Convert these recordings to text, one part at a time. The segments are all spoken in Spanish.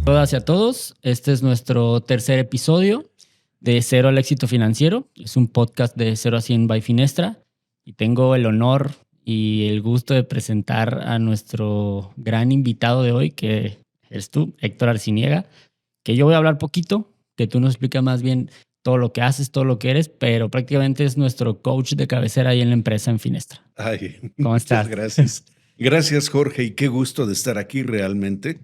Todas y a todos, este es nuestro tercer episodio de Cero al Éxito Financiero. Es un podcast de 0 a 100 by Finestra y tengo el honor y el gusto de presentar a nuestro gran invitado de hoy, que eres tú, Héctor Arciniega, que yo voy a hablar poquito, que tú nos explicas más bien todo lo que haces, todo lo que eres, pero prácticamente es nuestro coach de cabecera ahí en la empresa en Finestra. Ay, ¿Cómo muchas estás? gracias. Gracias, Jorge, y qué gusto de estar aquí realmente.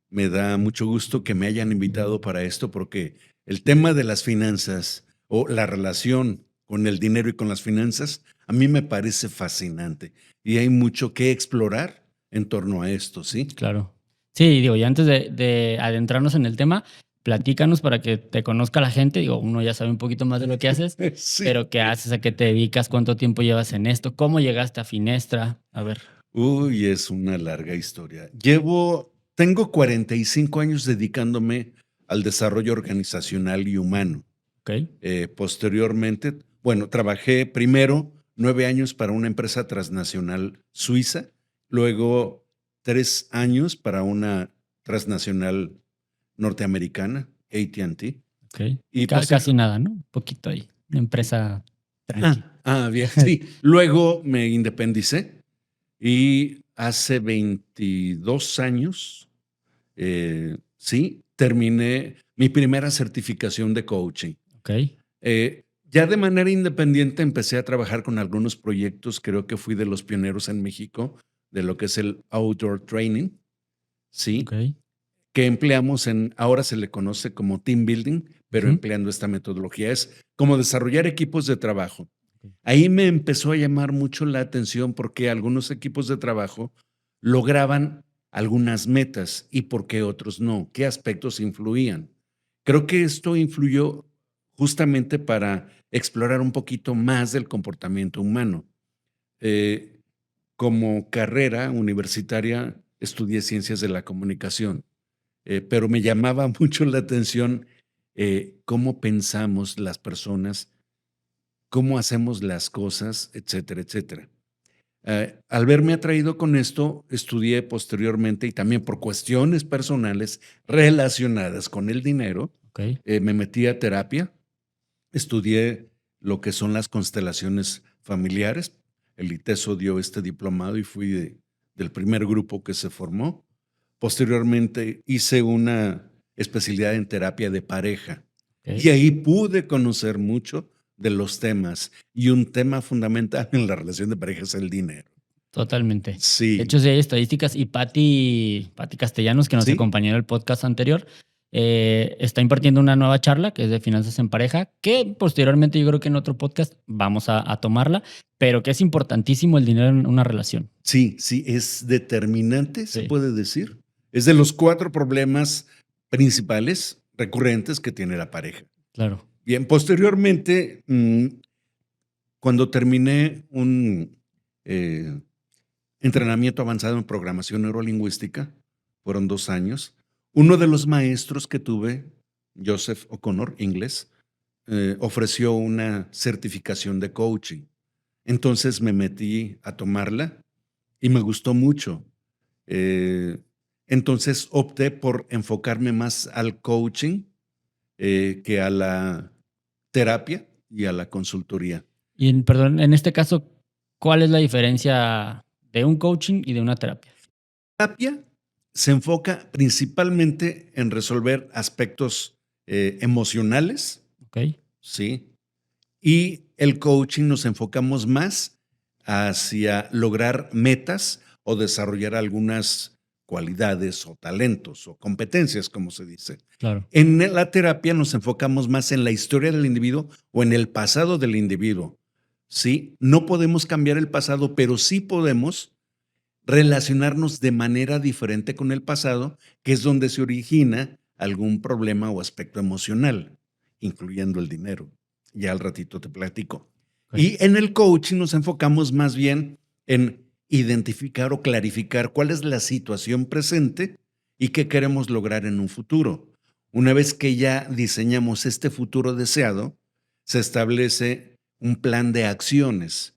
Me da mucho gusto que me hayan invitado para esto porque el tema de las finanzas o la relación con el dinero y con las finanzas a mí me parece fascinante y hay mucho que explorar en torno a esto, ¿sí? Claro. Sí, digo, y antes de adentrarnos en el tema, platícanos para que te conozca la gente. Digo, uno ya sabe un poquito más de lo que haces, Sí. pero ¿qué haces? ¿A qué te dedicas? ¿Cuánto tiempo llevas en esto? ¿Cómo llegaste a Finestra? A ver. Uy, es una larga historia. Tengo 45 años dedicándome al desarrollo organizacional y humano. Ok. Posteriormente, bueno, trabajé primero 9 años para una empresa transnacional suiza, luego 3 años para una transnacional norteamericana, AT&T. Ok. Y Casi nada, ¿no? Un poquito ahí. Una empresa tranqui. bien, sí. Luego me independicé y hace 22 años, sí, terminé mi primera certificación de coaching. Ok. Ya de manera independiente empecé a trabajar con algunos proyectos, creo que fui de los pioneros en México de lo que es el outdoor training, ¿sí? Ok. Que empleamos ahora se le conoce como team building, pero Ujú. empleando esta metodología es como desarrollar equipos de trabajo. Ok. Ahí me empezó a llamar mucho la atención porque algunos equipos de trabajo lograban algunas metas y por qué otros no, qué aspectos influían. Creo que esto influyó justamente para explorar un poquito más del comportamiento humano. Eh, Como carrera universitaria estudié ciencias de la comunicación, pero me llamaba mucho la atención cómo pensamos las personas, cómo hacemos las cosas, etcétera, etcétera. Al verme atraído con esto, estudié posteriormente y también por cuestiones personales relacionadas con el dinero, Ok. me metí a terapia, estudié lo que son las constelaciones familiares. El ITESO dio este diplomado y fui del primer grupo que se formó. Posteriormente hice una especialidad en terapia de pareja Ok. y ahí pude conocer mucho de los temas y un tema fundamental en la relación de pareja es el dinero. Totalmente. De Sí, hecho, sí hay estadísticas y Patti Castellanos, que nos sí, acompañó en el podcast anterior, está impartiendo una nueva charla que es de finanzas en pareja, que posteriormente yo creo que en otro podcast vamos a tomarla, pero que es importantísimo el dinero en una relación. sí, sí, es determinante, se Sí, puede decir. Es de los 4 problemas principales recurrentes que tiene la pareja. claro. Bien, posteriormente, cuando terminé un entrenamiento avanzado en programación neurolingüística, fueron 2 años, uno de los maestros que tuve, Joseph O'Connor, inglés, ofreció una certificación de coaching. Entonces me metí a tomarla y me gustó mucho. Eh, entonces opté por enfocarme más al coaching que a la terapia y a la consultoría. Y perdón, en este caso, ¿cuál es la diferencia de un coaching y de una terapia? Terapia se enfoca principalmente en resolver aspectos emocionales, Ok. ¿sí? Y el coaching nos enfocamos más hacia lograr metas o desarrollar algunas cualidades o talentos o competencias, como se dice. Claro. En la terapia nos enfocamos más en la historia del individuo o en el pasado del individuo. Sí, no podemos cambiar el pasado, pero sí podemos relacionarnos de manera diferente con el pasado, que es donde se origina algún problema o aspecto emocional, incluyendo el dinero. Ya al ratito te platico. Ok. Y en el coaching nos enfocamos más bien en identificar o clarificar cuál es la situación presente y qué queremos lograr en un futuro. Una vez que ya diseñamos este futuro deseado, se establece un plan de acciones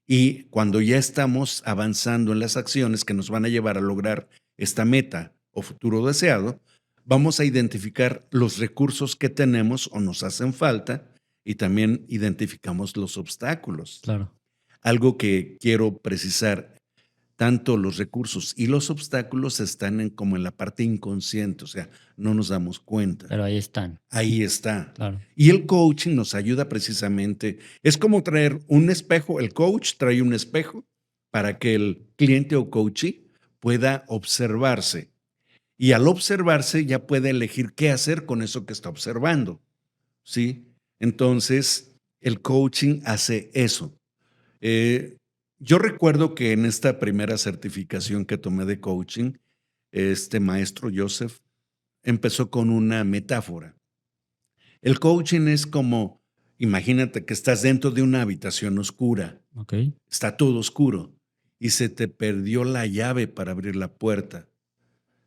y cuando ya estamos avanzando en las acciones que nos van a llevar a lograr esta meta o futuro deseado, vamos a identificar los recursos que tenemos o nos hacen falta y también identificamos los obstáculos. Claro. Algo que quiero precisar, tanto los recursos y los obstáculos están como en la parte inconsciente, o sea, no nos damos cuenta. Pero ahí están. Ahí está. Claro. Y el coaching nos ayuda precisamente, es como traer un espejo, el coach trae un espejo para que el cliente o coachee pueda observarse. Y al observarse ya puede elegir qué hacer con eso que está observando, ¿sí? Entonces, el coaching hace eso. Yo recuerdo que en esta primera certificación que tomé de coaching, este maestro Joseph empezó con una metáfora. El coaching es como, imagínate que estás dentro de una habitación oscura, Ok. está todo oscuro y se te perdió la llave para abrir la puerta.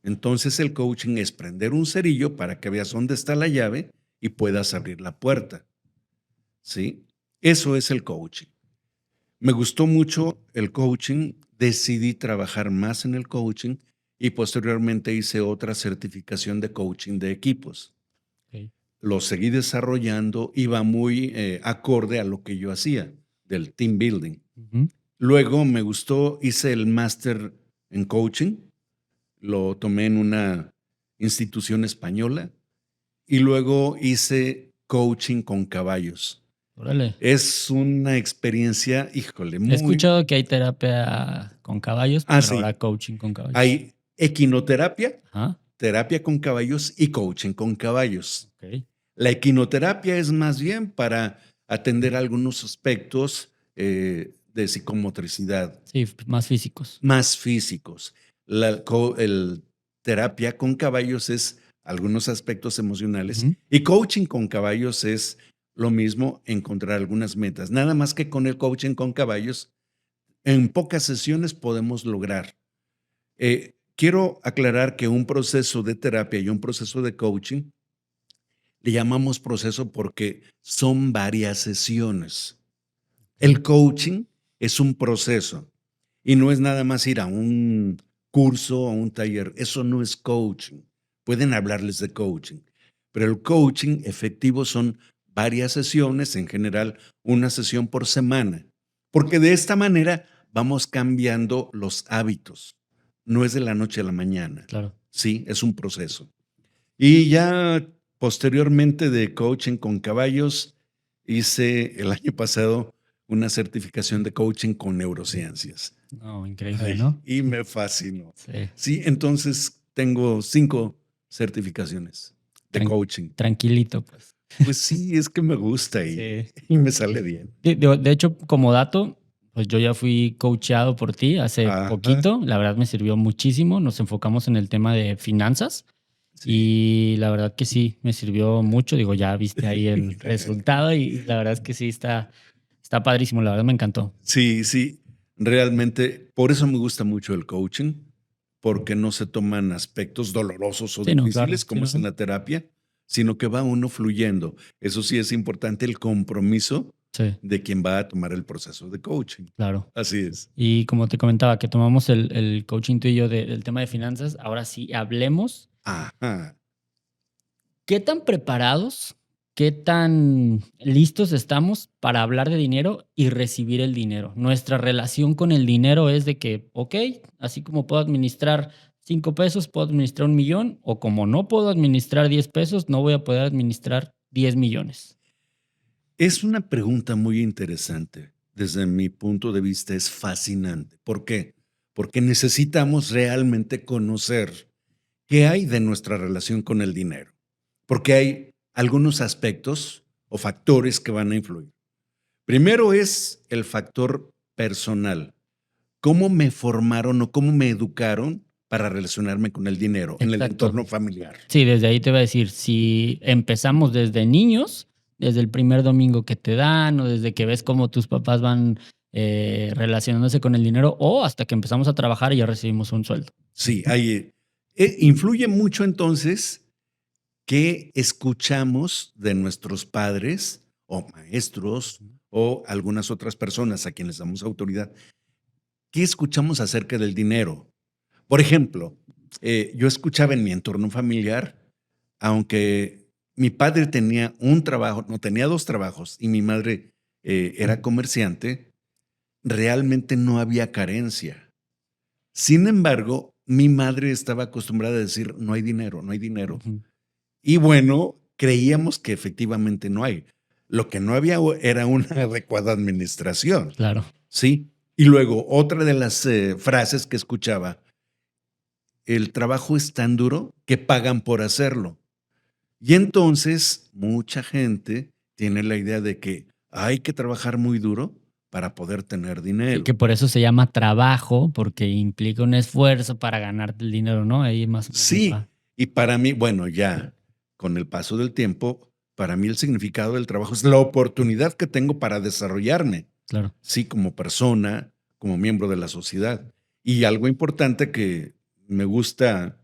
Entonces el coaching es prender un cerillo para que veas dónde está la llave y puedas abrir la puerta, ¿sí? Eso es el coaching. Me gustó mucho el coaching, decidí trabajar más en el coaching y posteriormente hice otra certificación de coaching de equipos. Ok. Lo seguí desarrollando, iba muy acorde a lo que yo hacía del team building. Ujú. Luego me gustó, hice el máster en coaching, lo tomé en una institución española y luego hice coaching con caballos. Órale. Es una experiencia, híjole, He muy... escuchado que hay terapia con caballos, pero sí, ahora coaching con caballos. hay equinoterapia, Ajá. terapia con caballos y coaching con caballos. Ok. La equinoterapia es más bien para atender algunos aspectos de psicomotricidad, Sí, más físicos. más físicos. El terapia con caballos es algunos aspectos emocionales Ujú. y coaching con caballos es lo mismo, encontrar algunas metas. Nada más que con el coaching con caballos, en pocas sesiones podemos lograr. Quiero aclarar que un proceso de terapia y un proceso de coaching le llamamos proceso porque son varias sesiones. El coaching es un proceso y no es nada más ir a un curso o a un taller. Eso no es coaching. Pueden hablarles de coaching, pero el coaching efectivo son varias sesiones, en general una sesión por semana, porque de esta manera vamos cambiando los hábitos. No es de la noche a la mañana. Claro. Sí, es un proceso. Y ya posteriormente de coaching con caballos, hice el año pasado una certificación de coaching con neurociencias. No, increíble, Ay, ¿no? y me fascinó. Sí. Sí, entonces tengo 5 certificaciones de Tran- coaching. Tranquilito, pues. Pues sí, es que me gusta Sí. y me sale bien. De hecho, como dato, pues yo ya fui coacheado por ti hace Ajá, poquito. La verdad me sirvió muchísimo. Nos enfocamos en el tema de finanzas sí. y la verdad que sí, me sirvió mucho. Digo, ya viste ahí el resultado y la verdad es que sí está padrísimo. La verdad me encantó. Sí, sí, realmente, por eso me gusta mucho el coaching, porque no se toman aspectos dolorosos o Sí, no, claro. difíciles Sí, como no, es en no. la terapia, sino que va uno fluyendo. Eso sí es importante, el compromiso Sí, de quien va a tomar el proceso de coaching. claro. Así es. Y como te comentaba, que tomamos el coaching tú y yo del tema de finanzas, ahora sí hablemos. Ajá. ¿Qué tan preparados, qué tan listos estamos para hablar de dinero y recibir el dinero? Nuestra relación con el dinero es de que, ok, así como puedo administrar 5 pesos, puedo administrar 1 millón, o como no puedo administrar 10 pesos, no voy a poder administrar 10 millones. Es una pregunta muy interesante. Desde mi punto de vista es fascinante. ¿Por qué? Porque necesitamos realmente conocer qué hay de nuestra relación con el dinero. Porque hay algunos aspectos o factores que van a influir. Primero es el factor personal. ¿Cómo me formaron o cómo me educaron para relacionarme con el dinero en el Exacto. entorno familiar? Sí, desde ahí te voy a decir, si empezamos desde niños, desde el primer domingo que te dan o desde que ves cómo tus papás van relacionándose con el dinero o hasta que empezamos a trabajar y ya recibimos un sueldo. Sí, hay, influye mucho entonces qué escuchamos de nuestros padres o maestros o algunas otras personas a quienes damos autoridad. ¿Qué escuchamos acerca del dinero? Por ejemplo, Yo escuchaba en mi entorno familiar, aunque mi padre tenía un trabajo, no, tenía 2 trabajos y mi madre, era comerciante, realmente no había carencia. Sin embargo, mi madre estaba acostumbrada a decir: "No hay dinero, no hay dinero". Ujú. Y bueno, creíamos que efectivamente no hay. Lo que no había era una adecuada administración, Claro. ¿sí? Y luego, otra de las, frases que escuchaba: "El trabajo es tan duro que pagan por hacerlo". Y entonces, mucha gente tiene la idea de que hay que trabajar muy duro para poder tener Sí, dinero. que por eso se llama trabajo, porque implica un esfuerzo para ganarte el dinero, ¿no? Ahí más o menos Sí, va. y para mí, bueno, ya con el paso del tiempo, para mí el significado del trabajo es la oportunidad que tengo para desarrollarme, Claro. sí, como persona, como miembro de la sociedad. Y algo importante que me gusta,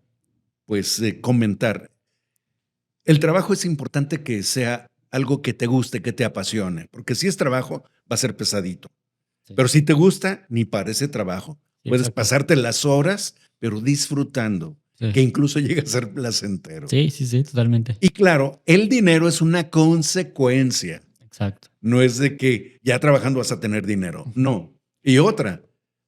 pues, comentar, el trabajo es importante que sea algo que te guste, que te apasione, porque si es trabajo, va a ser pesadito. Sí, Pero si te gusta, ni parece trabajo. sí, Puedes exacto. pasarte las horas, pero disfrutando, Sí. que incluso llega a ser placentero. Sí, sí, sí, totalmente. Y claro, el dinero es una consecuencia, Exacto. no es de que ya trabajando vas a tener dinero, Ujú. no. Y otra,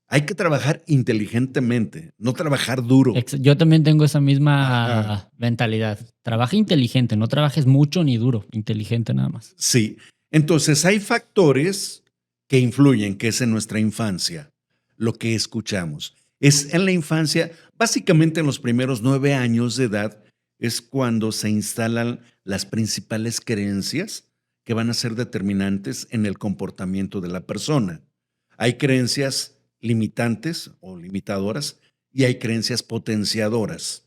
hay que trabajar inteligentemente, no trabajar duro. Yo también tengo esa Ajá, misma mentalidad. Trabaja inteligente, no trabajes mucho ni duro, inteligente nada más. sí. Entonces hay factores que influyen, que es en nuestra infancia, lo que escuchamos. Es en la infancia, básicamente en los primeros 9 años de edad, es cuando se instalan las principales creencias que van a ser determinantes en el comportamiento de la persona. Hay creencias limitantes o limitadoras y hay creencias potenciadoras.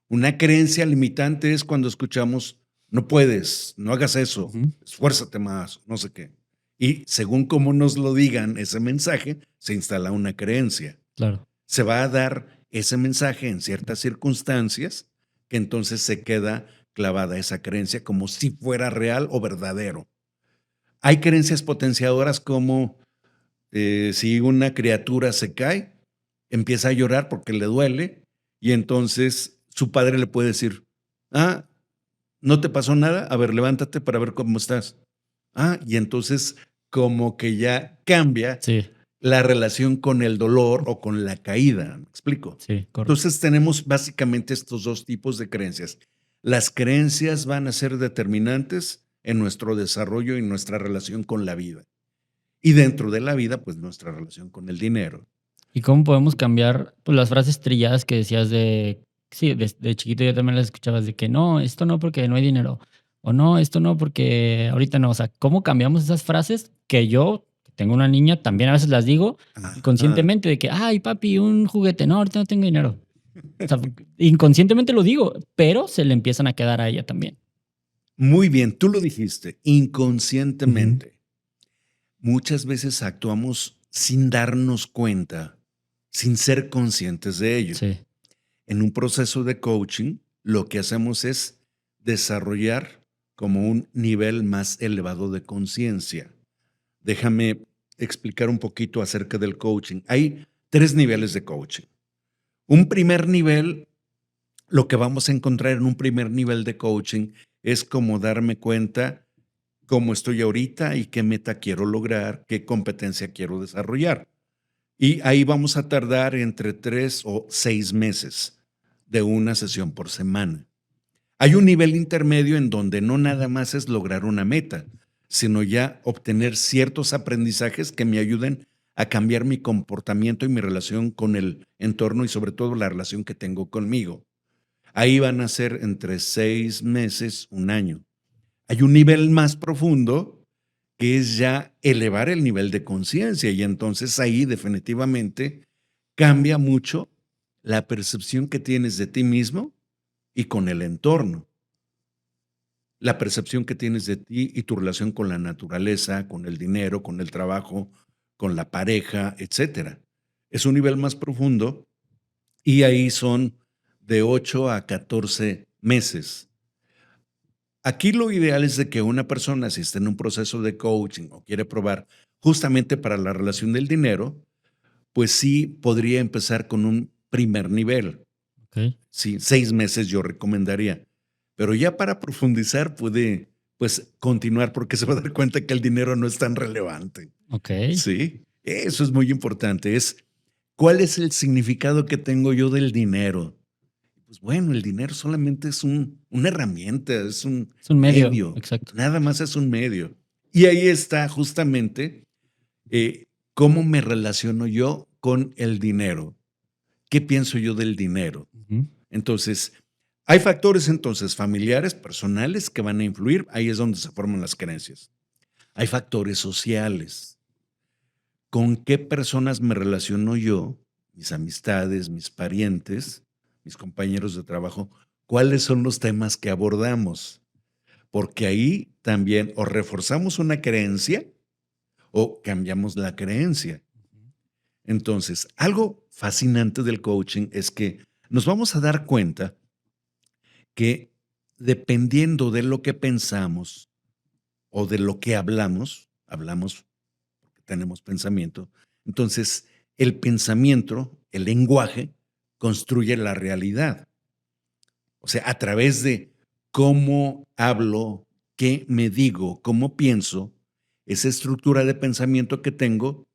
Una creencia limitante es cuando escuchamos: "No puedes, no hagas eso, Ujú. esfuérzate más", no sé qué. Y según cómo nos lo digan ese mensaje, se instala una creencia. Claro. Se va a dar ese mensaje en ciertas circunstancias, que entonces se queda clavada esa creencia como si fuera real o verdadero. Hay creencias potenciadoras como, si una criatura se cae, empieza a llorar porque le duele, y entonces su padre le puede decir: "Ah, ¿no te pasó nada? A ver, levántate para ver cómo estás". Ah, y entonces como que ya cambia Sí, la relación con el dolor o con la caída, ¿me explico? sí, correcto. Entonces tenemos básicamente estos 2 tipos de creencias. Las creencias van a ser determinantes en nuestro desarrollo y nuestra relación con la vida. Y dentro de la vida, pues nuestra relación con el dinero. ¿Y cómo podemos cambiar, pues, las frases trilladas que decías de sí, de chiquito yo también las escuchabas de que no, esto no porque no hay dinero, o no, esto no porque ahorita no, o sea, ¿cómo cambiamos esas frases que yo, que tengo una niña, también a veces las digo Ajá. inconscientemente de que: "Ay, papi, un juguete, no, ahorita no tengo dinero". O sea, inconscientemente lo digo, pero se le empiezan a quedar a ella también. Muy bien, tú lo dijiste, Ujú. inconscientemente. Muchas veces actuamos sin darnos cuenta, sin ser conscientes de ello. Sí, En un proceso de coaching, lo que hacemos es desarrollar como un nivel más elevado de conciencia. Déjame explicar un poquito acerca del coaching. Hay 3 niveles de coaching. Un primer nivel, lo que vamos a encontrar en un primer nivel de coaching es como darme cuenta cómo estoy ahorita y qué meta quiero lograr, qué competencia quiero desarrollar. Y ahí vamos a tardar entre 3 o 6 meses de una sesión por semana. Hay un nivel intermedio en donde no nada más es lograr una meta, sino ya obtener ciertos aprendizajes que me ayuden a cambiar mi comportamiento y mi relación con el entorno y sobre todo la relación que tengo conmigo. Ahí van a ser entre 6 meses, un año. Hay un nivel más profundo que es ya elevar el nivel de conciencia y entonces ahí definitivamente cambia mucho la percepción que tienes de ti mismo y con el entorno, la percepción que tienes de ti y tu relación con la naturaleza, con el dinero, con el trabajo, con la pareja, etcétera. Es un nivel más profundo y ahí son de 8 a 14 meses. Aquí lo ideal es de que una persona, si está en un proceso de coaching o quiere probar justamente para la relación del dinero, pues sí podría empezar con un primer nivel. Ok. Sí, 6 meses yo recomendaría. Pero ya para profundizar puede, pues, continuar porque se va a dar cuenta que el dinero no es tan relevante. Ok. Sí, eso es muy importante. ¿Cuál es el significado que tengo yo del dinero? Pues bueno, el dinero solamente es una herramienta, es un Es un medio, medio, exacto. nada más es un medio. Y ahí está justamente cómo me relaciono yo con el dinero. ¿Qué pienso yo del dinero? Ujú. Entonces, hay factores entonces familiares, personales que van a influir, ahí es donde se forman las creencias. Hay factores sociales. ¿Con qué personas me relaciono yo? Mis amistades, mis parientes, mis compañeros de trabajo. ¿Cuáles son los temas que abordamos? Porque ahí también o reforzamos una creencia o cambiamos la creencia. Entonces, algo fascinante del coaching es que nos vamos a dar cuenta que dependiendo de lo que pensamos o de lo que hablamos porque tenemos pensamiento, entonces el pensamiento, el lenguaje, construye la realidad. O sea, a través de cómo hablo, qué me digo, cómo pienso, esa estructura de pensamiento que tengo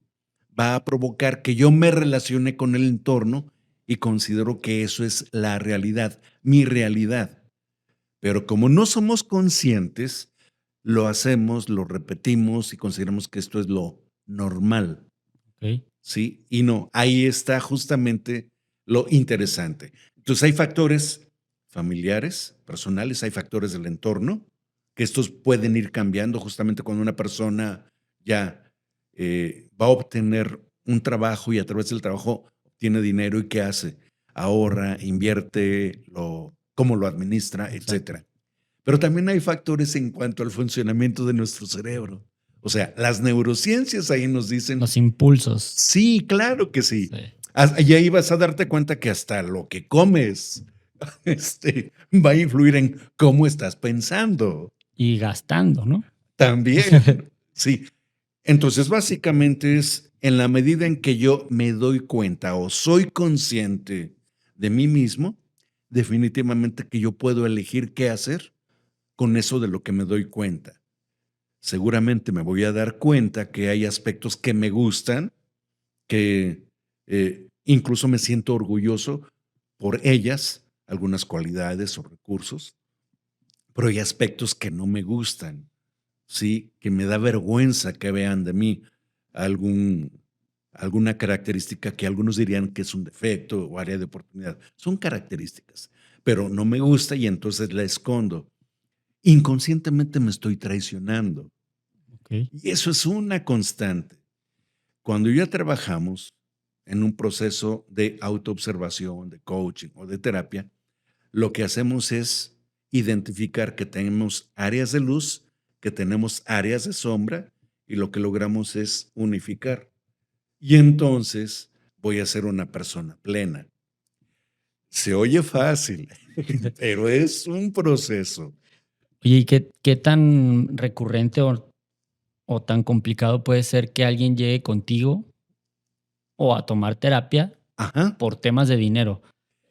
va a provocar que yo me relacione con el entorno y considero que eso es la realidad, mi realidad. Pero como no somos conscientes, lo hacemos, lo repetimos y consideramos que esto es lo normal, Ok. ¿sí? Y no, ahí está justamente lo interesante. Entonces hay factores familiares, personales, hay factores del entorno, que estos pueden ir cambiando justamente cuando una persona ya va a obtener un trabajo y a través del trabajo obtiene dinero y qué hace, ahorra, invierte, cómo lo administra, Exacto. etcétera. Pero también hay factores en cuanto al funcionamiento de nuestro cerebro. O sea, las neurociencias ahí nos dicen, Los impulsos. sí, claro que sí. Sí. Y ahí vas a darte cuenta que hasta lo que comes, va a influir en cómo estás pensando. Y gastando, ¿no? También, sí. Entonces, básicamente es en la medida en que yo me doy cuenta o soy consciente de mí mismo, definitivamente que yo puedo elegir qué hacer con eso de lo que me doy cuenta. Seguramente me voy a dar cuenta que hay aspectos que me gustan, que incluso me siento orgulloso por ellas, algunas cualidades o recursos, pero hay aspectos que no me gustan, ¿sí? Que me da vergüenza que vean de mí algún, alguna característica que algunos dirían que es un defecto o área de oportunidad. Son características, pero no me gusta y entonces la escondo. Inconscientemente me estoy traicionando. Ok. Y eso es una constante. Cuando ya trabajamos en un proceso de autoobservación, de coaching o de terapia, lo que hacemos es identificar que tenemos áreas de luz, que tenemos áreas de sombra y lo que logramos es unificar. Y entonces voy a ser una persona plena. Se oye fácil, pero es un proceso. Oye, ¿y qué tan recurrente o tan complicado puede ser que alguien llegue contigo o a tomar terapia Ajá, por temas de dinero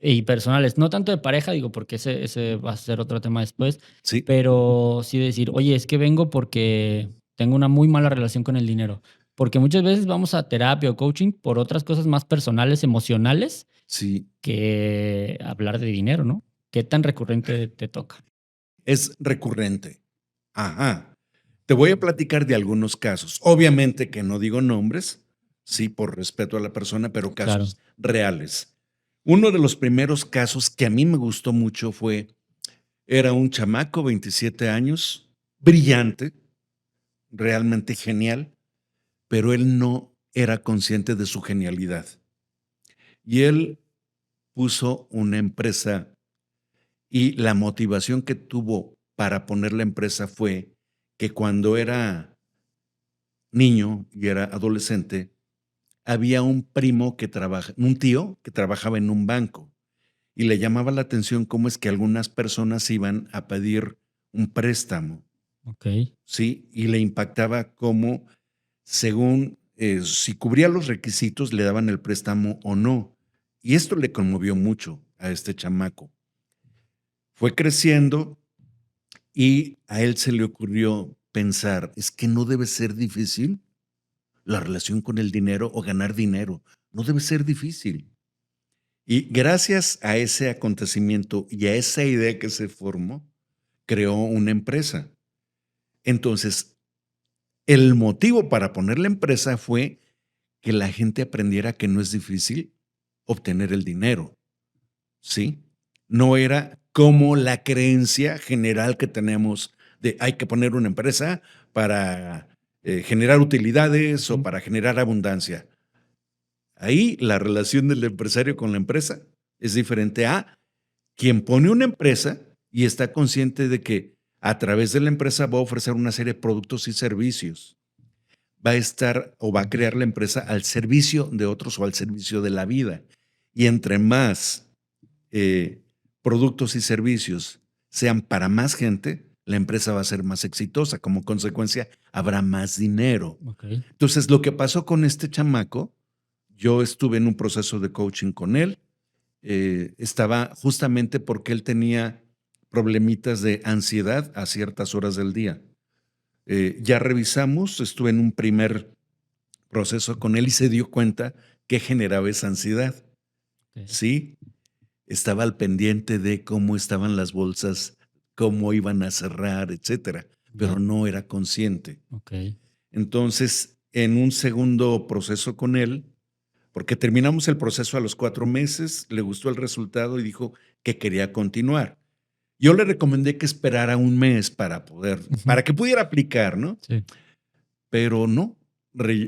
y personales? No tanto de pareja, digo, porque ese va a ser otro tema después, sí, pero sí decir, oye, es que vengo porque tengo una muy mala relación con el dinero. Porque muchas veces vamos a terapia o coaching por otras cosas más personales, emocionales, sí. que hablar de dinero, ¿no? ¿Qué tan recurrente te toca? Es recurrente. Ajá. Te voy a platicar de algunos casos. Obviamente que no digo nombres, sí, por respeto a la persona, pero Claro. casos reales. Uno de los primeros casos que a mí me gustó mucho era un chamaco, 27 años, brillante, realmente genial, pero él no era consciente de su genialidad. Y él puso una empresa y la motivación que tuvo para poner la empresa fue que cuando era niño y era adolescente, había un primo que trabaja, un tío que trabajaba en un banco y le llamaba la atención cómo es que algunas personas iban a pedir un préstamo, Okey. ¿sí? Y le impactaba cómo, según si cubría los requisitos, le daban el préstamo o no. Y esto le conmovió mucho. a este chamaco. Fue creciendo y a él se le ocurrió pensar, es que no debe ser difícil la relación con el dinero o ganar dinero. No debe ser difícil. Y gracias a ese acontecimiento y a esa idea que se formó, creó una empresa. Entonces, el motivo para poner la empresa fue que la gente aprendiera que no es difícil obtener el dinero, ¿sí? No era como la creencia general que tenemos de hay que poner una empresa para generar utilidades o para generar abundancia. Ahí la relación del empresario con la empresa es diferente a quien pone una empresa y está consciente de que a través de la empresa va a ofrecer una serie de productos y servicios. Va a estar o va a crear la empresa al servicio de otros o al servicio de la vida. Y entre más productos y servicios sean para más gente, la empresa va a ser más exitosa. Como consecuencia, habrá más dinero. Okay. Entonces, lo que pasó con este chamaco, yo estuve en un proceso de coaching con él. Estaba justamente porque él tenía problemitas de ansiedad a ciertas horas del día. Ya revisamos, estuve en un primer proceso con él y se dio cuenta que generaba esa ansiedad. Okay. Sí, estaba al pendiente de cómo estaban las bolsas, cómo iban a cerrar, etcétera, pero no era consciente. Okay. Entonces, en un segundo proceso con él, porque terminamos el proceso a los 4 meses, le gustó el resultado y dijo que quería continuar. Yo le recomendé que esperara un mes para que pudiera aplicar, ¿no? Sí. Pero no.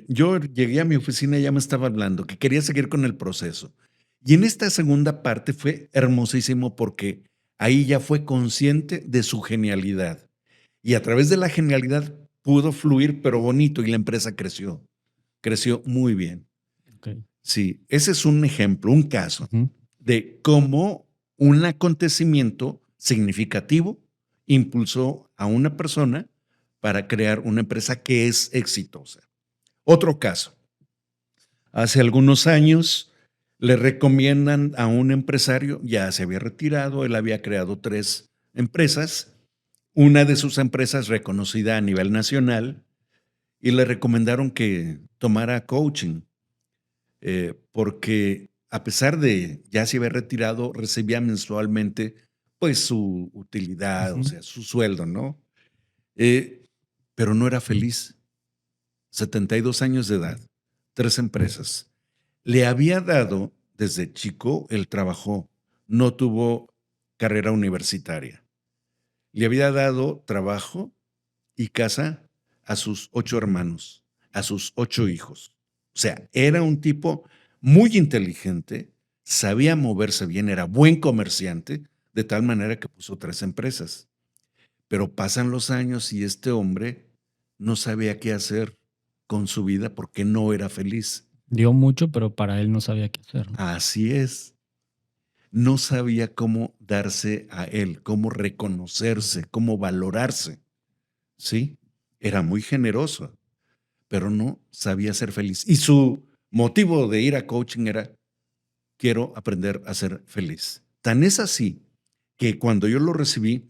Yo llegué a mi oficina y ya me estaba hablando, que quería seguir con el proceso. Y en esta segunda parte fue hermosísimo porque ahí ya fue consciente de su genialidad. Y a través de la genialidad pudo fluir, pero bonito, y la empresa creció. Creció muy bien. Okay. Sí, ese es un ejemplo, un caso de cómo un acontecimiento significativo impulsó a una persona para crear una empresa que es exitosa. Otro caso. Hace algunos años le recomiendan a un empresario, ya se había retirado, él había creado 3 empresas, una de sus empresas reconocida a nivel nacional, y le recomendaron que tomara coaching. Porque a pesar de ya se había retirado, recibía mensualmente pues su utilidad, o sea, su sueldo, ¿no? Pero no era feliz. 72 años de edad, 3 empresas. Le había dado, desde chico, él trabajó, no tuvo carrera universitaria. Le había dado trabajo y casa a sus 8 hermanos, a sus 8 hijos. O sea, era un tipo muy inteligente, sabía moverse bien, era buen comerciante, de tal manera que puso 3 empresas. Pero pasan los años y este hombre no sabía qué hacer con su vida porque no era feliz. Dio mucho, pero para él no sabía qué hacer, ¿no? Así es. No sabía cómo darse a él, cómo reconocerse, cómo valorarse. ¿Sí? Era muy generoso, pero no sabía ser feliz. Y su motivo de ir a coaching era, quiero aprender a ser feliz. Tan es así que cuando yo lo recibí,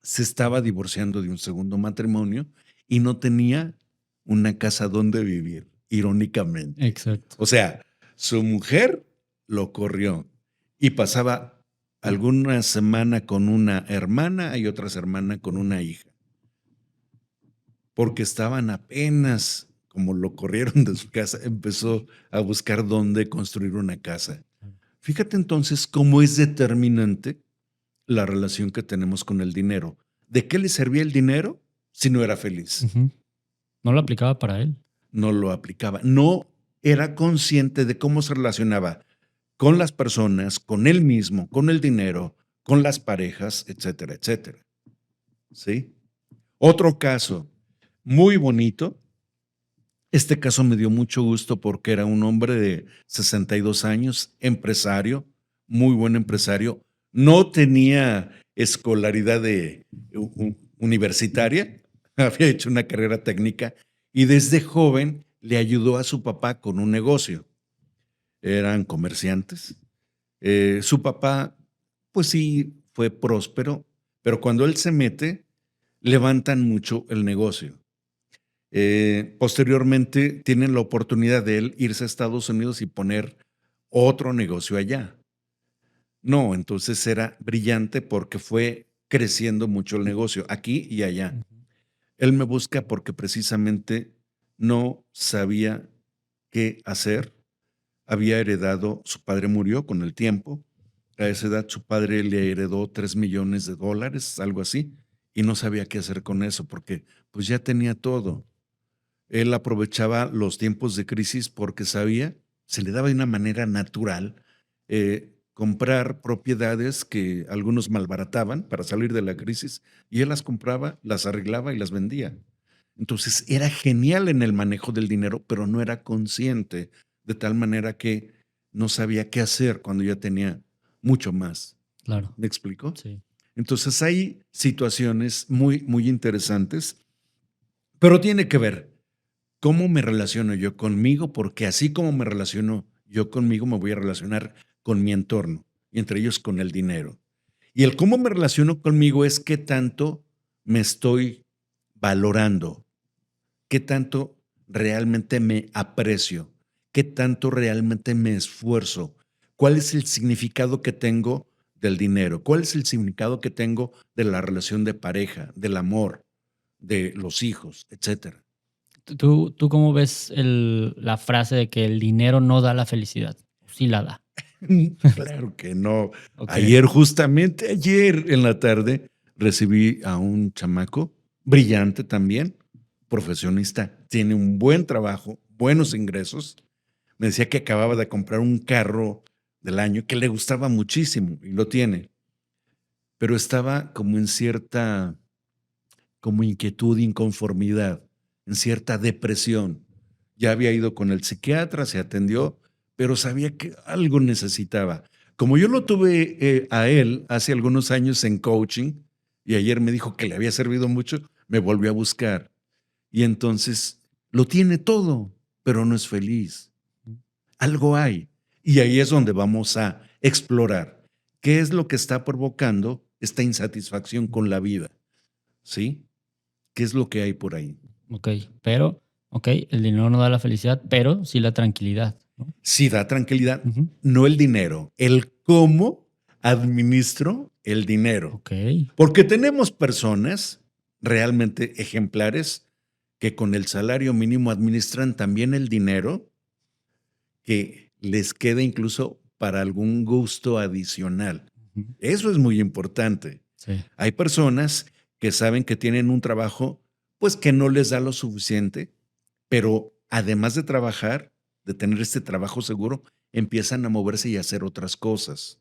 se estaba divorciando de un segundo matrimonio y no tenía una casa donde vivir, irónicamente. Exacto. O sea, su mujer lo corrió y pasaba alguna semana con una hermana y otra semana con una hija. Porque estaban apenas, como lo corrieron de su casa, empezó a buscar dónde construir una casa. Fíjate entonces cómo es determinante la relación que tenemos con el dinero. ¿De qué le servía el dinero si no era feliz? No lo aplicaba para él. No lo aplicaba. No era consciente de cómo se relacionaba con las personas, con él mismo, con el dinero, con las parejas, etcétera, etcétera. ¿Sí? Otro caso muy bonito. Este caso me dio mucho gusto porque era un hombre de 62 años, empresario, muy buen empresario. No tenía escolaridad universitaria, había hecho una carrera técnica y desde joven le ayudó a su papá con un negocio. Eran comerciantes Su papá, pues sí, fue próspero, pero cuando él se mete, levantan mucho el negocio. Posteriormente tienen la oportunidad de él irse a Estados Unidos y poner otro negocio allá. No, entonces era brillante porque fue creciendo mucho el negocio aquí y allá. Ujú. Él me busca porque precisamente no sabía qué hacer. Había heredado, su padre murió con el tiempo. A esa edad su padre le heredó $3 millones, algo así, y no sabía qué hacer con eso porque pues ya tenía todo. Él aprovechaba los tiempos de crisis porque sabía, se le daba de una manera natural, comprar propiedades que algunos malbarataban para salir de la crisis, y él las compraba, las arreglaba y las vendía. Entonces, era genial en el manejo del dinero, pero no era consciente, de tal manera que no sabía qué hacer cuando ya tenía mucho más. Claro, ¿Me explico? sí. Entonces, hay situaciones muy, muy interesantes, pero tiene que ver cómo me relaciono yo conmigo, porque así como me relaciono yo conmigo, me voy a relacionar con mi entorno, y entre ellos con el dinero. Y el cómo me relaciono conmigo es qué tanto me estoy valorando, qué tanto realmente me aprecio, qué tanto realmente me esfuerzo, cuál es el significado que tengo del dinero, cuál es el significado que tengo de la relación de pareja, del amor, de los hijos, etcétera. ¿Tú cómo ves la frase de que el dinero no da la felicidad? Sí la da. Claro que no. Ok. Justamente ayer en la tarde, recibí a un chamaco brillante también, profesionista, tiene un buen trabajo, buenos ingresos. Me decía que acababa de comprar un carro del año que le gustaba muchísimo y lo tiene, pero estaba como en cierta como inquietud, inconformidad, en cierta depresión. Ya había ido con el psiquiatra, se atendió, pero sabía que algo necesitaba. Como yo lo tuve a él hace algunos años en coaching, y ayer me dijo que le había servido mucho, me volvió a buscar. Y entonces lo tiene todo, pero no es feliz. Algo hay. Y ahí es donde vamos a explorar qué es lo que está provocando esta insatisfacción con la vida. ¿Sí? ¿Qué es lo que hay por ahí? Ok, el dinero no da la felicidad, pero sí la tranquilidad, ¿no? Sí da tranquilidad, Ujú. no el dinero, el cómo administro el dinero. Ok, Porque tenemos personas realmente ejemplares que con el salario mínimo administran también el dinero que les queda incluso para algún gusto adicional. ujú, Eso es muy importante. sí, Hay personas que saben que tienen un trabajo, pues que no les da lo suficiente, pero además de trabajar, de tener este trabajo seguro, empiezan a moverse y a hacer otras cosas,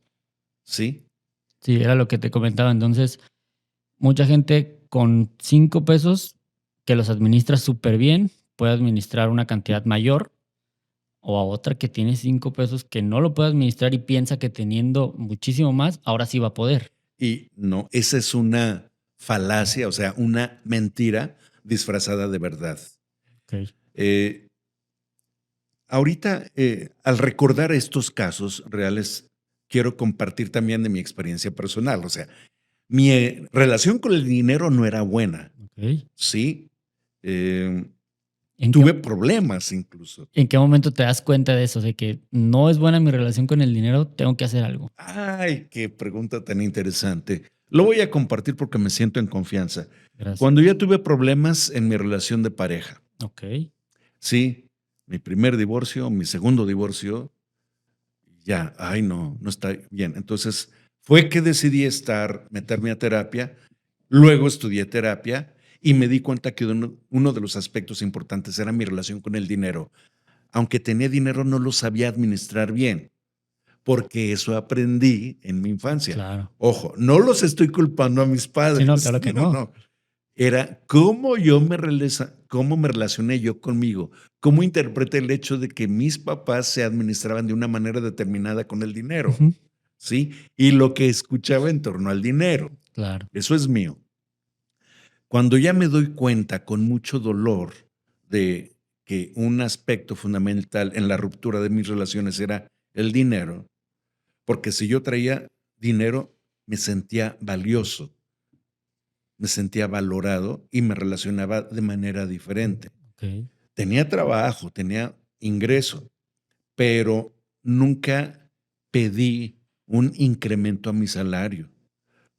¿sí? sí, era lo que te comentaba. Entonces, mucha gente con 5 pesos que los administra súper bien, puede administrar una cantidad mayor, o a otra que tiene 5 pesos que no lo puede administrar y piensa que teniendo muchísimo más, ahora sí va a poder. Y no, esa es una falacia, o sea, una mentira disfrazada de verdad. Ok. Eh, Ahorita, al recordar estos casos reales, quiero compartir también de mi experiencia personal. O sea, mi relación con el dinero no era buena, Ok. ¿sí? Eh, ¿En qué, Tuve problemas incluso. en qué momento te das cuenta de eso? De que no es buena mi relación con el dinero, tengo que hacer algo. Ay, qué pregunta tan interesante. Lo voy a compartir porque me siento en confianza. Gracias. Cuando ya tuve problemas en mi relación de pareja, Ok. sí, mi primer divorcio, mi segundo divorcio, ya, ay, no, no está bien. Entonces, fue que decidí meterme a terapia, luego estudié terapia y me di cuenta que uno de los aspectos importantes era mi relación con el dinero. Aunque tenía dinero, no lo sabía administrar bien, porque eso aprendí en mi infancia. Claro. Ojo, no los estoy culpando a mis Sí, no, padres, claro que no, no. no. Era cómo me relacioné yo conmigo, cómo interpreté el hecho de que mis papás se administraban de una manera determinada con el dinero, Ujú. ¿sí? Y lo que escuchaba en torno al dinero. Claro. Eso es mío. Cuando ya me doy cuenta con mucho dolor de que un aspecto fundamental en la ruptura de mis relaciones era el dinero, porque si yo traía dinero, me sentía valioso, me sentía valorado y me relacionaba de manera diferente. Ok. Tenía trabajo, tenía ingreso, pero nunca pedí un incremento a mi salario,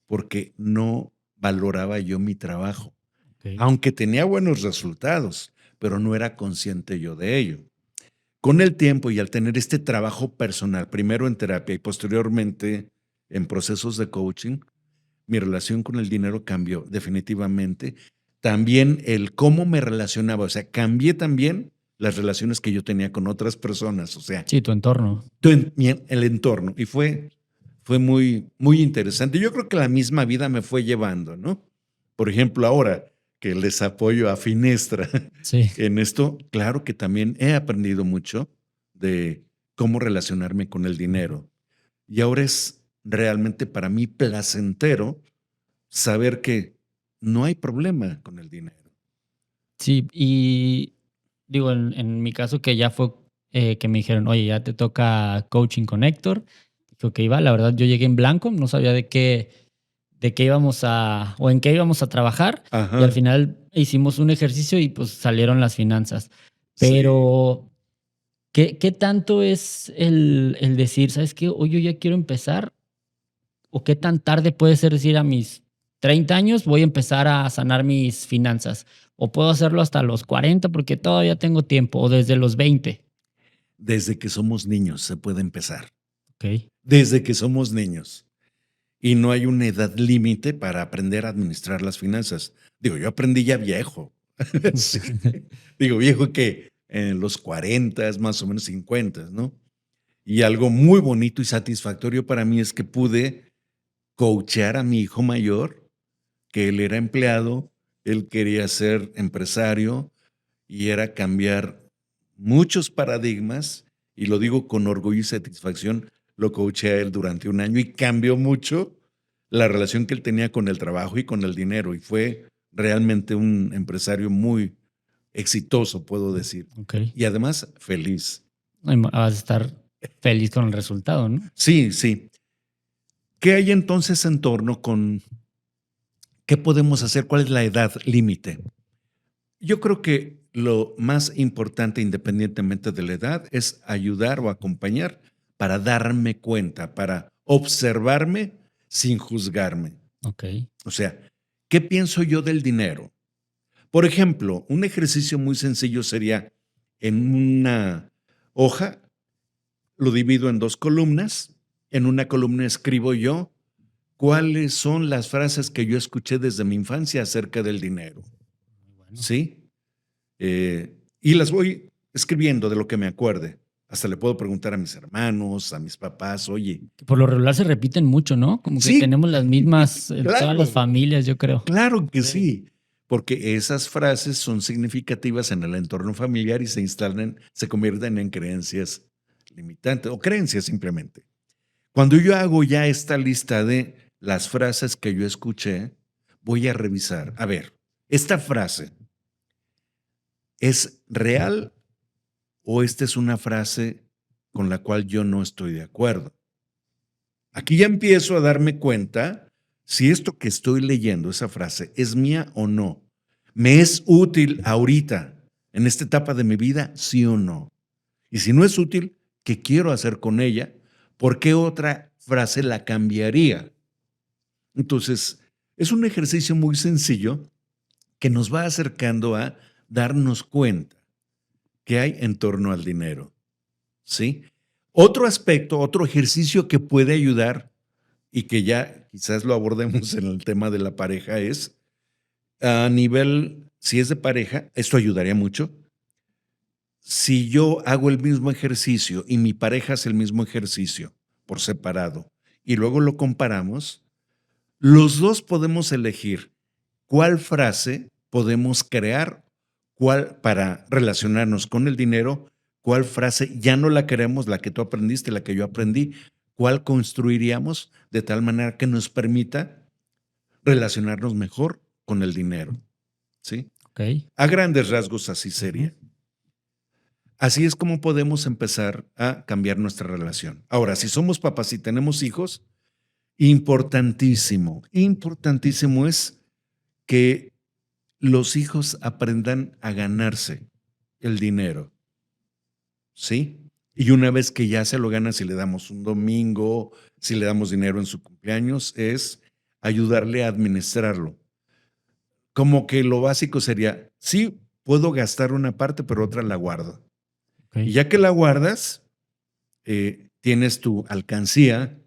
porque no valoraba yo mi trabajo, Ok. aunque tenía buenos resultados, pero no era consciente yo de ello. Con el tiempo y al tener este trabajo personal, primero en terapia y posteriormente en procesos de coaching, mi relación con el dinero cambió definitivamente. También el cómo me relacionaba, o sea, cambié también las relaciones que yo tenía con otras personas, o sea, Sí, tu entorno. el entorno. Y fue muy, muy interesante. Yo creo que la misma vida me fue llevando, ¿no? Por ejemplo, ahora que les apoyo a Finestra Sí. en esto, claro que también he aprendido mucho de cómo relacionarme con el dinero. Y ahora es realmente para mí placentero saber que no hay problema con el dinero. Sí, y digo, en mi caso que ya fue que me dijeron, oye, ya te toca coaching con Héctor. Dijo que iba, la verdad yo llegué en blanco, no sabía de qué íbamos o en qué íbamos a trabajar y al Ajá, final hicimos un ejercicio y pues salieron las finanzas. sí. Pero, ¿qué tanto es el decir, sabes qué, hoy yo ya quiero empezar? ¿O qué tan tarde puede ser decir a mis 30 años voy a empezar a sanar mis finanzas? ¿O puedo hacerlo hasta los 40 porque todavía tengo tiempo? ¿O desde los 20? Desde que somos niños se puede empezar. Ok. Desde que somos niños. Y no hay una edad límite para aprender a administrar las finanzas. Digo, yo aprendí ya viejo. Sí. Digo, viejo que en los 40, más o menos 50, ¿no? Y algo muy bonito y satisfactorio para mí es que pude coachear a mi hijo mayor, que él era empleado, él quería ser empresario y era cambiar muchos paradigmas, y lo digo con orgullo y satisfacción, lo coaché a él durante un año y cambió mucho la relación que él tenía con el trabajo y con el dinero, y fue realmente un empresario muy exitoso, puedo decir, Ok. y además feliz. Ay, vas a estar feliz con el resultado, ¿no? Sí, sí. ¿Qué hay entonces en torno con qué podemos hacer? ¿Cuál es la edad límite? Yo creo que lo más importante, independientemente de la edad, es ayudar o acompañar para darme cuenta, para observarme sin juzgarme. Ok. O sea, ¿qué pienso yo del dinero? Por ejemplo, un ejercicio muy sencillo sería en una hoja, lo divido en dos columnas. En una columna escribo yo cuáles son las frases que yo escuché desde mi infancia acerca del dinero. Muy bueno. ¿Sí? Y las voy escribiendo de lo que me acuerde. Hasta le puedo preguntar a mis hermanos, a mis papás, oye, Que por lo regular se repiten mucho, ¿no? Como que sí, tenemos las mismas en todas las claro, familias, yo creo. claro que Sí. sí, porque esas frases son significativas en el entorno familiar y se instalan, se convierten en creencias limitantes o creencias simplemente. Cuando yo hago ya esta lista de las frases que yo escuché, voy a revisar, a ver, esta frase es real o esta es una frase con la cual yo no estoy de acuerdo. Aquí ya empiezo a darme cuenta si esto que estoy leyendo, esa frase, es mía o no. ¿Me es útil ahorita, en esta etapa de mi vida, sí o no? Y si no es útil, ¿qué quiero hacer con ella? ¿Por qué otra frase la cambiaría? Entonces, es un ejercicio muy sencillo que nos va acercando a darnos cuenta que hay en torno al dinero. ¿Sí? Otro aspecto, otro ejercicio que puede ayudar y que ya quizás lo abordemos en el tema de la pareja es a nivel, si es de pareja, esto ayudaría mucho. Si yo hago el mismo ejercicio y mi pareja hace el mismo ejercicio por separado y luego lo comparamos, los dos podemos elegir cuál frase podemos crear, cuál para relacionarnos con el dinero, cuál frase ya no la queremos, la que tú aprendiste, la que yo aprendí, cuál construiríamos de tal manera que nos permita relacionarnos mejor con el dinero, ¿sí? Ok. A grandes rasgos así Ujú. sería. así es como podemos empezar a cambiar nuestra relación. Ahora, si somos papás y tenemos hijos, importantísimo, importantísimo es que los hijos aprendan a ganarse el dinero, ¿sí? Y una vez que ya se lo ganan, si le damos un domingo, si le damos dinero en su cumpleaños, es ayudarle a administrarlo. Como que lo básico sería, sí, puedo gastar una parte, pero otra la guardo. Y Ok. ya que la guardas, tienes tu alcancía,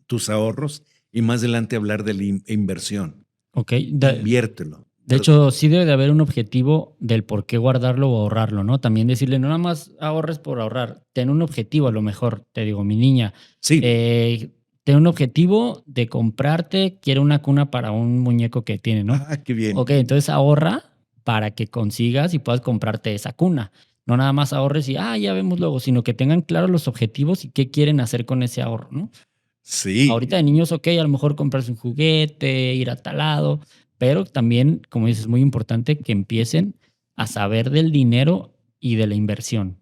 tus ahorros, y más adelante hablar de la inversión. Ok. Inviértelo. De hecho, sí debe de haber un objetivo del por qué guardarlo o ahorrarlo, ¿no? También decirle, no nada más ahorres por ahorrar, ten un objetivo, a lo mejor, te digo, mi niña, Sí, ten un objetivo de comprarte, quiere una cuna para un muñeco que tiene, ¿no? qué bien. Ok, entonces ahorra para que consigas y puedas comprarte esa cuna. No nada más ahorres y, ya vemos luego, sino que tengan claros los objetivos y qué quieren hacer con ese ahorro, ¿no? Ahorita Sí, de niños, ok, a lo mejor comprarse un juguete, ir a tal lado, pero también, como dices, es muy importante que empiecen a saber del dinero y de la inversión.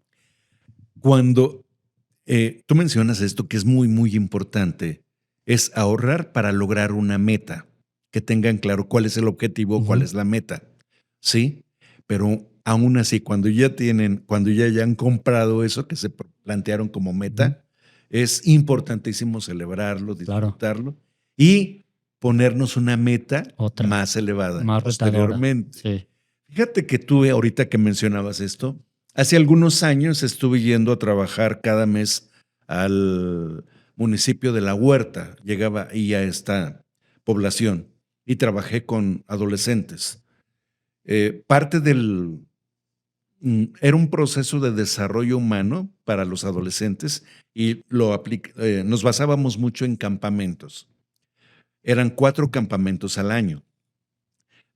cuando tú mencionas esto que es muy, muy importante, es ahorrar para lograr una meta, que tengan claro cuál es el objetivo, cuál Ujú, es la meta, ¿sí? Pero aún así, cuando ya hayan comprado eso que se plantearon como ujú, meta, es importantísimo celebrarlo, claro, disfrutarlo y ponernos una meta otra, más elevada más retadora. posteriormente. Sí. Fíjate que tuve, ahorita que mencionabas esto, hace algunos años estuve yendo a trabajar cada mes al municipio de La Huerta. Llegaba ahí a esta población y trabajé con adolescentes. Parte del era un proceso de desarrollo humano para los adolescentes y nos basábamos mucho en campamentos. Eran 4 campamentos al año.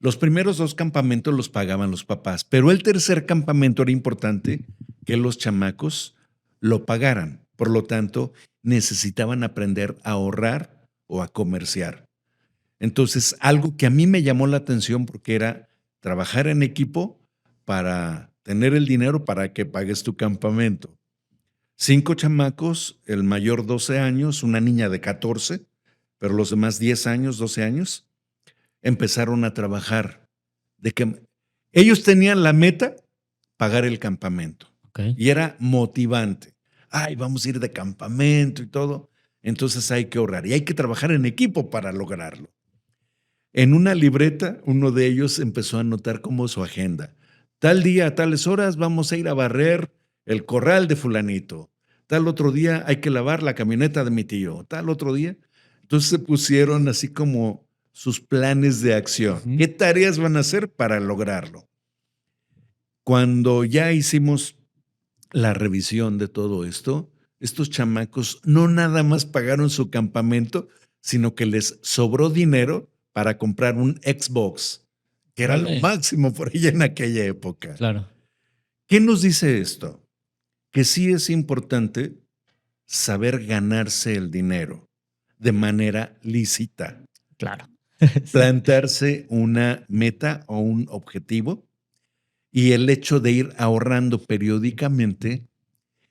Los primeros 2 campamentos los pagaban los papás, pero el tercer campamento era importante que los chamacos lo pagaran. Por lo tanto, necesitaban aprender a ahorrar o a comerciar. Entonces, algo que a mí me llamó la atención porque era trabajar en equipo para tener el dinero para que pagues tu campamento. 5 chamacos, el mayor 12 años, una niña de 14, pero los demás 10 años, 12 años, empezaron a trabajar, de que ellos tenían la meta, pagar el campamento, Ok. y era motivante. Ay, vamos a ir de campamento y todo, entonces hay que ahorrar y hay que trabajar en equipo para lograrlo. En una libreta, uno de ellos empezó a anotar como su agenda. Tal día, a tales horas, vamos a ir a barrer el corral de fulanito. Tal otro día hay que lavar la camioneta de mi tío. Tal otro día. Entonces se pusieron así como sus planes de acción. Ujú. ¿Qué tareas van a hacer para lograrlo? Cuando ya hicimos la revisión de todo esto, estos chamacos no nada más pagaron su campamento, sino que les sobró dinero para comprar un Xbox, que era lo Órale. máximo por ella en aquella época. Claro, ¿Qué nos dice esto? Que sí es importante saber ganarse el dinero de manera lícita, claro. Sí. plantarse una meta o un objetivo y el hecho de ir ahorrando periódicamente.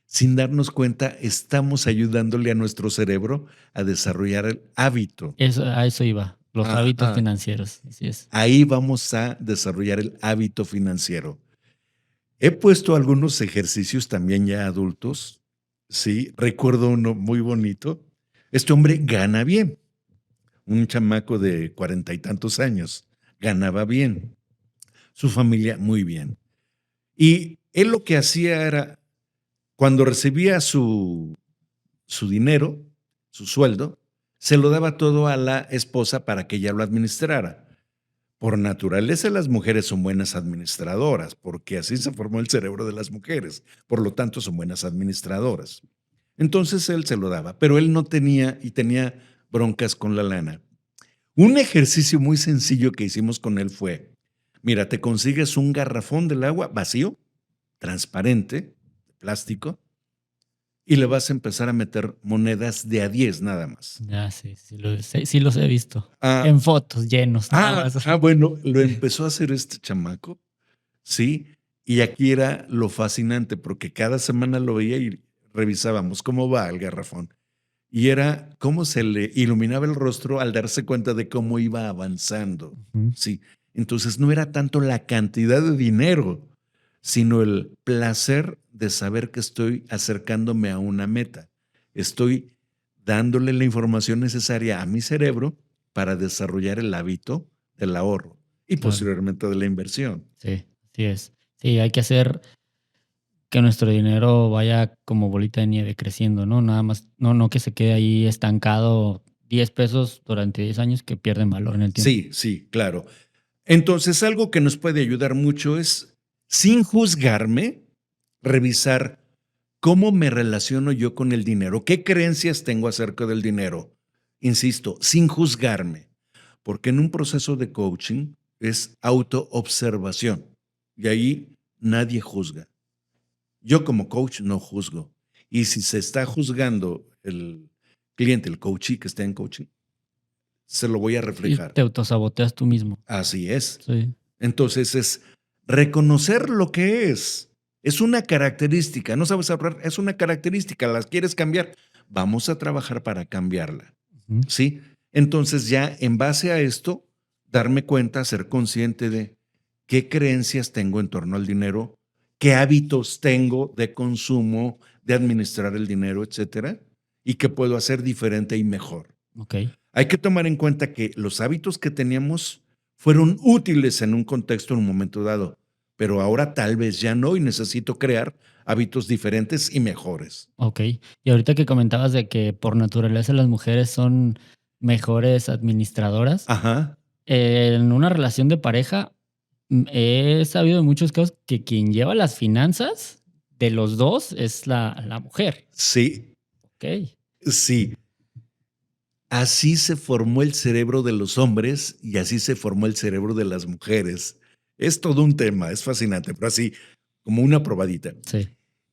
Sin darnos cuenta, estamos ayudándole a nuestro cerebro a desarrollar el hábito. A eso iba, los hábitos Ajá. financieros. Así es. Ahí vamos a desarrollar el hábito financiero. He puesto algunos ejercicios también ya adultos. Sí, recuerdo uno muy bonito. Este hombre gana bien. Un chamaco de 40 y tantos años. Ganaba bien. Su familia muy bien. Y él lo que hacía era, cuando recibía su dinero, su sueldo, se lo daba todo a la esposa para que ella lo administrara. Por naturaleza, las mujeres son buenas administradoras, porque así se formó el cerebro de las mujeres. Por lo tanto, son buenas administradoras. Entonces él se lo daba, pero él no tenía y tenía broncas con la lana. Un ejercicio muy sencillo que hicimos con él fue, mira, te consigues un garrafón del agua vacío, transparente, plástico, y le vas a empezar a meter monedas de a 10 nada más. Ya, sí, sí los he visto. Ah, En fotos llenos, nada más. bueno, lo empezó a hacer este chamaco, ¿sí? Y aquí era lo fascinante, porque cada semana lo veía y revisábamos cómo va el garrafón. Y era cómo se le iluminaba el rostro al darse cuenta de cómo iba avanzando. Ujú. Sí. Entonces no era tanto la cantidad de dinero, sino el placer de saber que estoy acercándome a una meta. Estoy dándole la información necesaria a mi cerebro para desarrollar el hábito del ahorro y Claro. posteriormente de la inversión. Sí, así es. Sí, hay que hacer que nuestro dinero vaya como bolita de nieve creciendo, ¿no? Nada más, no que se quede ahí estancado 10 pesos durante 10 años que pierden valor en el tiempo. Sí, sí, claro. Entonces, algo que nos puede ayudar mucho es, sin juzgarme, revisar cómo me relaciono yo con el dinero, qué creencias tengo acerca del dinero. Insisto, sin juzgarme, porque en un proceso de coaching es autoobservación y ahí nadie juzga. Yo como coach no juzgo. Y si se está juzgando el cliente, el coachee que está en coaching, se lo voy a Y reflejar. te autosaboteas tú mismo. Así es. Sí. Entonces es reconocer lo que es. Es una característica. No sabes ahorrar, es una característica. ¿La quieres cambiar? Vamos a trabajar para cambiarla. Ujú. ¿Sí? Entonces ya en base a esto, darme cuenta, ser consciente de qué creencias tengo en torno al dinero, qué hábitos tengo de consumo, de administrar el dinero, etcétera, y qué puedo hacer diferente y mejor. Ok. Hay que tomar en cuenta que los hábitos que teníamos fueron útiles en un contexto en un momento dado, pero ahora tal vez ya no y necesito crear hábitos diferentes y mejores. Ok. Y ahorita que comentabas de que por naturaleza las mujeres son mejores administradoras, Ajá. en una relación de pareja, he sabido de muchos casos que quien lleva las finanzas de los dos es la mujer. Sí, Ok. sí. Así se formó el cerebro de los hombres y así se formó el cerebro de las mujeres. Es todo un tema, es fascinante, pero así como una probadita. Sí.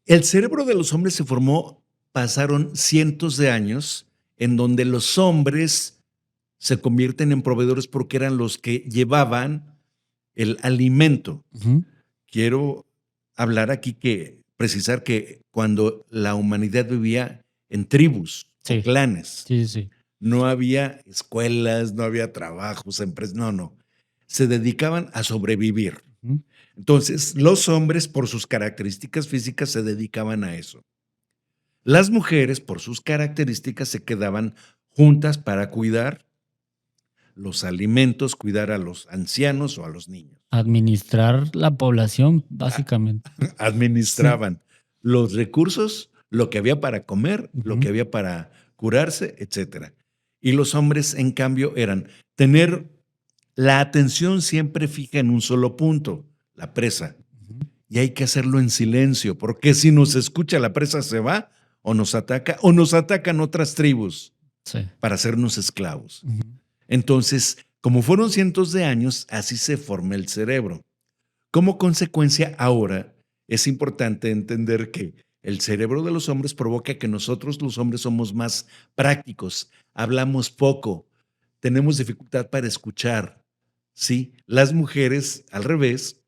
El cerebro de los hombres se formó, pasaron cientos de años en donde los hombres se convierten en proveedores porque eran los que llevaban el alimento. Ujú. Quiero hablar aquí precisar que cuando la humanidad vivía en tribus o Sí. clanes, Sí, sí, sí. no había escuelas, no había trabajos, empresas, no. Se dedicaban a sobrevivir. Ujú. Entonces, los hombres, por sus características físicas, se dedicaban a eso. Las mujeres, por sus características, se quedaban juntas para cuidar los alimentos, cuidar a los ancianos o a los niños. Administrar la población, A- básicamente. Sí. Administraban los recursos, lo que había para comer, lo Ujú. que había para curarse, etcétera. Y los hombres, en cambio, eran tener la atención siempre fija en un solo punto, la presa. Ujú. Y hay que hacerlo en silencio, porque si nos escucha la presa se va o nos atacan otras tribus Sí. para hacernos esclavos. Ujú. Entonces, como fueron cientos de años, así se forma el cerebro. Como consecuencia, ahora es importante entender que el cerebro de los hombres provoca que nosotros los hombres somos más prácticos, hablamos poco, tenemos dificultad para escuchar. Sí, las mujeres, al revés,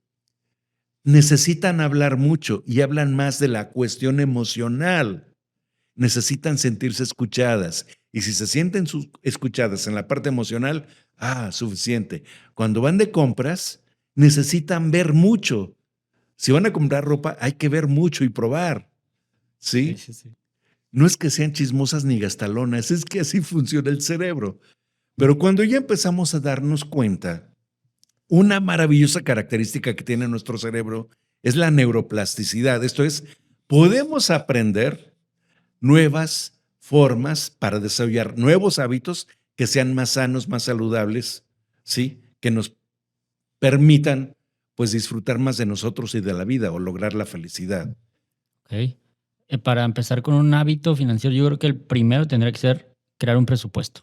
necesitan hablar mucho y hablan más de la cuestión emocional. Necesitan sentirse escuchadas. Y si se sienten escuchadas en la parte emocional, suficiente. Cuando van de compras, necesitan ver mucho. Si van a comprar ropa, hay que ver mucho y probar. Sí, ¿Sí? sí, sí. No es que sean chismosas ni gastalonas, es que así funciona el cerebro. Pero cuando ya empezamos a darnos cuenta, una maravillosa característica que tiene nuestro cerebro es la neuroplasticidad. Esto es, podemos aprender nuevas formas para desarrollar nuevos hábitos que sean más sanos, más saludables, ¿sí? Que nos permitan, pues, disfrutar más de nosotros y de la vida o lograr la felicidad. Ok. Para empezar con un hábito financiero, yo creo que el primero tendría que ser crear un presupuesto,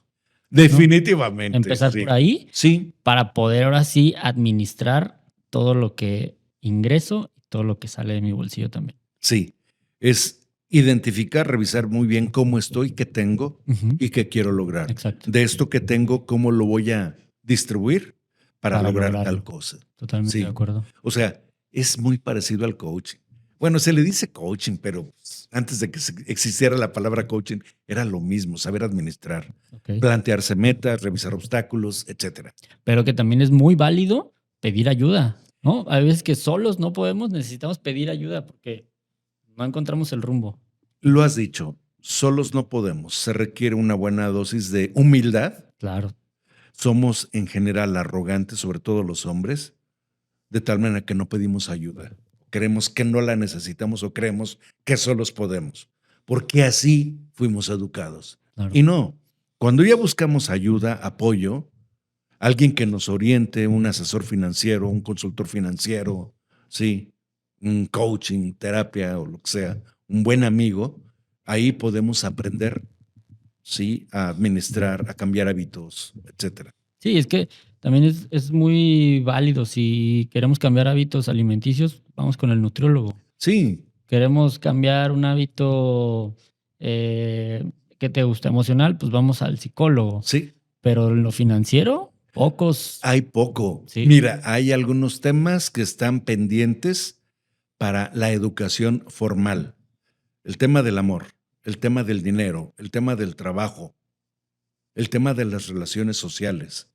¿no? Definitivamente, Empezar sí. por ahí Sí, para poder ahora sí administrar todo lo que ingreso y todo lo que sale de mi bolsillo también. sí. Es identificar, revisar muy bien cómo estoy, qué tengo Ujú. y qué quiero lograr. Exacto. De esto que tengo, cómo lo voy a distribuir para Para lograr tal lograrlo. cosa. Totalmente de Sí. acuerdo. O sea, Es muy parecido al coaching. Bueno, se le dice coaching, pero antes de que existiera la palabra coaching, era lo mismo, saber administrar, Ok. plantearse metas, revisar obstáculos, etcétera. Pero que también es muy válido pedir ayuda, ¿no? Hay veces que solos no podemos, necesitamos pedir ayuda porque no encontramos el rumbo. Lo has dicho, solos no podemos. Se requiere una buena dosis de humildad. Claro, Somos en general arrogantes, sobre todo los hombres, de tal manera que no pedimos ayuda. Creemos que no la necesitamos o creemos que solos podemos, porque así fuimos educados. claro. Y no, cuando ya buscamos ayuda, apoyo, alguien que nos oriente, un asesor financiero, un consultor financiero, sí, un coaching, terapia o lo que sea, un buen amigo, ahí podemos aprender, sí, a administrar, a cambiar hábitos, etcétera. Sí, es que también es muy válido. Si queremos cambiar hábitos alimenticios, vamos con el nutriólogo. Sí, Queremos cambiar un hábito que te gusta emocional, pues vamos al psicólogo. sí, Pero en lo financiero, pocos. hay poco. Sí. Mira, hay algunos temas que están pendientes para la educación formal. El tema del amor, el tema del dinero, el tema del trabajo, el tema de las relaciones sociales,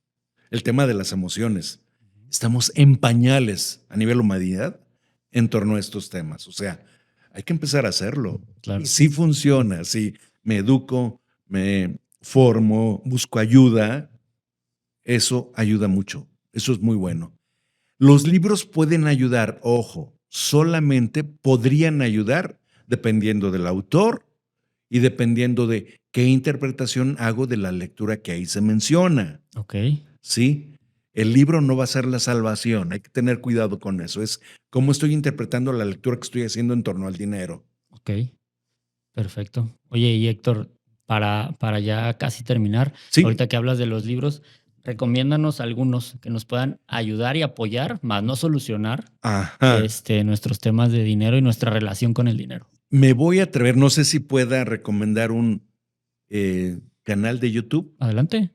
el tema de las emociones. Estamos en pañales a nivel humanidad en torno a estos temas. O sea, hay que empezar a hacerlo. Claro. Y sí funciona, sí, me educo, me formo, busco ayuda, eso ayuda mucho. Eso es muy bueno. Los libros pueden ayudar, ojo, solamente podrían ayudar dependiendo del autor y dependiendo de qué interpretación hago de la lectura que ahí se menciona. Ok, ¿Sí? El libro no va a ser la salvación, hay que tener cuidado con eso. Es cómo estoy interpretando la lectura que estoy haciendo en torno al dinero. ok. Perfecto. Oye, y Héctor, para ya casi terminar, Sí. ahorita que hablas de los libros, recomiéndanos algunos que nos puedan ayudar y apoyar, más no solucionar Ajá. nuestros temas de dinero y nuestra relación con el dinero. Me voy a atrever, no sé si pueda recomendar un canal de YouTube. Adelante.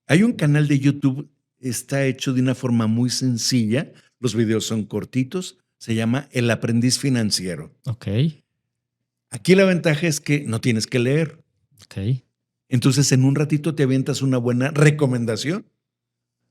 Hay un canal de YouTube, está hecho de una forma muy sencilla, los videos son cortitos, se llama El Aprendiz Financiero. Ok, Aquí la ventaja es que no tienes que leer. ok. Entonces, en un ratito te avientas una buena recomendación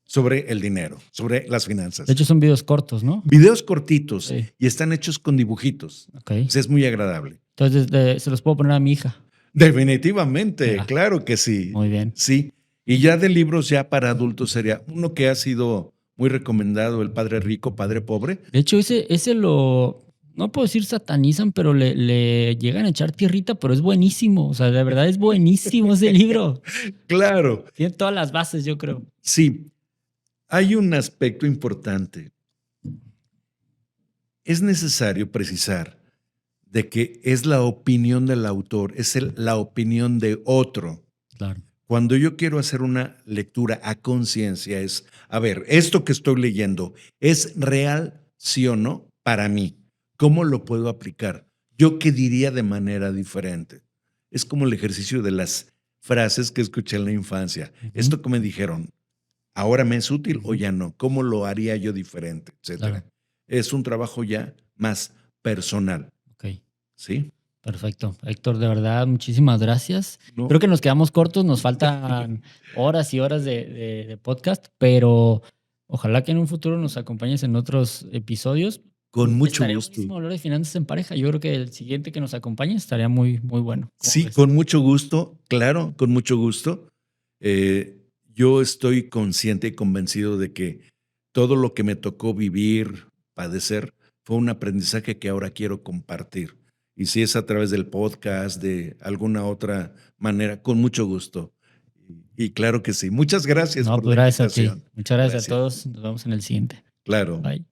sobre el dinero, sobre las finanzas. De hecho, son videos cortos, ¿no? Videos cortitos Sí. y están hechos con dibujitos. Ok. Pues es muy agradable. Entonces, se los puedo poner a mi hija. Definitivamente, Ya. claro que sí. Muy bien. Sí. Y ya de libros ya para adultos sería uno que ha sido muy recomendado, El Padre Rico, Padre Pobre. De hecho, ese lo, no puedo decir satanizan, pero le llegan a echar tierrita, pero es buenísimo. O sea, de verdad es buenísimo ese libro. Claro, Tiene todas las bases, yo creo. sí. Hay un aspecto importante. Es necesario precisar de que es la opinión del autor, es la opinión de otro. Claro. Cuando yo quiero hacer una lectura a conciencia es, a ver, esto que estoy leyendo, ¿es real, sí o no, para mí? ¿Cómo lo puedo aplicar? ¿Yo qué diría de manera diferente? Es como el ejercicio de las frases que escuché en la infancia. Ujú. Esto que me dijeron, ¿ahora me es útil o ya no? ¿Cómo lo haría yo diferente? Etcétera. Claro. Es un trabajo ya más personal, Ok, ¿sí? perfecto. Héctor, de verdad, muchísimas gracias. No, Creo que nos quedamos cortos, nos faltan horas y horas de podcast, pero ojalá que en un futuro nos acompañes en otros episodios. con mucho Estaría gusto. buenísimo hablar de finanzas en pareja. Yo creo que el siguiente que nos acompañe estaría muy, muy bueno. ¿Cómo Sí, ves? con mucho gusto, claro, con mucho gusto. Yo estoy consciente y convencido de que todo lo que me tocó vivir, padecer, fue un aprendizaje que ahora quiero compartir. Y si es a través del podcast, de alguna otra manera, con mucho gusto. Y claro que sí. Muchas gracias No, por pues la gracias a ti. invitación. Muchas gracias a Gracias. todos. Nos vemos en el siguiente. Claro. Bye.